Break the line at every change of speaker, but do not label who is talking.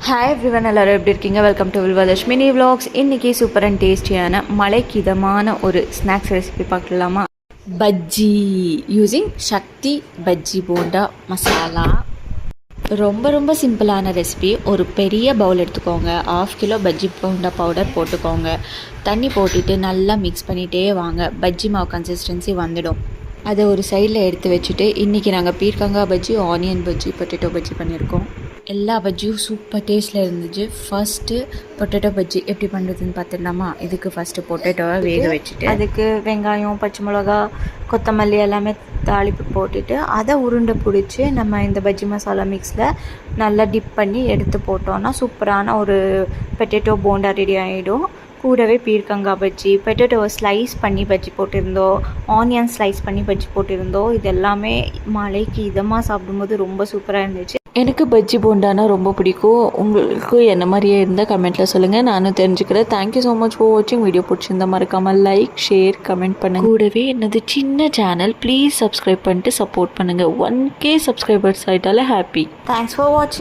Hi everyone, எல்லோரும் எப்படி இருக்கீங்க? Welcome to Vilvadharsh mini vlogs. இன்றைக்கி சூப்பர் அண்ட் டேஸ்டியான மலைக்கு இதமான ஒரு ஸ்நாக்ஸ் ரெசிபி பார்க்கலாமா? பஜ்ஜி யூஸிங் சக்தி பஜ்ஜி போண்டா மசாலா. ரொம்ப சிம்பிளான ரெசிபி. ஒரு பெரிய பவுல் எடுத்துக்கோங்க. 1/2 கிலோ பஜ்ஜி போண்டா பவுடர் போட்டுக்கோங்க. தண்ணி போட்டுட்டு நல்லா மிக்ஸ் பண்ணிகிட்டே வாங்க. பஜ்ஜி மாவு கன்சிஸ்டன்சி வந்துடும். அதை ஒரு சைடில் எடுத்து வச்சுட்டு இன்றைக்கி நாங்கள் பீர்க்கங்காய் பஜ்ஜி, ஆனியன் பஜ்ஜி, பொட்டேட்டோ பஜ்ஜி பண்ணியிருக்கோம். எல்லா பஜ்ஜியும் சூப்பர் டேஸ்ட்டில் இருந்துச்சு. ஃபஸ்ட்டு பொட்டேட்டோ பஜ்ஜி எப்படி பண்ணுறதுன்னு பார்த்துடலாமா? இதுக்கு ஃபஸ்ட்டு பொட்டேட்டோவை வேக வச்சுட்டு அதுக்கு வெங்காயம், பச்சை மிளகா, கொத்தமல்லி எல்லாமே தாளிப்பு போட்டுட்டு அதை உருண்டை பிடிச்சி நம்ம இந்த பஜ்ஜி மசாலா மிக்ஸில் நல்லா டிப் பண்ணி எடுத்து போட்டோன்னா சூப்பரான ஒரு பொட்டேட்டோ போண்டா ரெடி ஆகிடும். கூடவே பீர்க்கங்காய் பஜ்ஜி, பொட்டேட்டோவை ஸ்லைஸ் பண்ணி பஜ்ஜி போட்டிருந்தோம், ஆனியன் ஸ்லைஸ் பண்ணி பஜ்ஜி போட்டிருந்தோம். இது எல்லாமே மழைக்கு இதமாக சாப்பிடும்போது ரொம்ப சூப்பராக இருந்துச்சு. எனக்கு பஜ்ஜி போண்டானா ரொம்ப பிடிக்கும். உங்களுக்கு என்ன மாதிரியே இருந்தால் கமெண்ட்டில் சொல்லுங்கள், நானும் தெரிஞ்சுக்கிறேன். தேங்க்யூ ஸோ மச் ஃபார் வாட்சிங். வீடியோ பிடிச்சிருந்தா மறக்காமல் லைக், ஷேர், கமெண்ட் பண்ணுங்கள். கூடவே என்னது சின்ன சேனல் ப்ளீஸ் சப்ஸ்கிரைப் பண்ணிட்டு சப்போர்ட் பண்ணுங்கள். 1K சப்ஸ்கிரைபர்ஸ் ஆகிட்டாலே ஹாப்பி. தேங்க்ஸ் ஃபார் வாட்சிங்.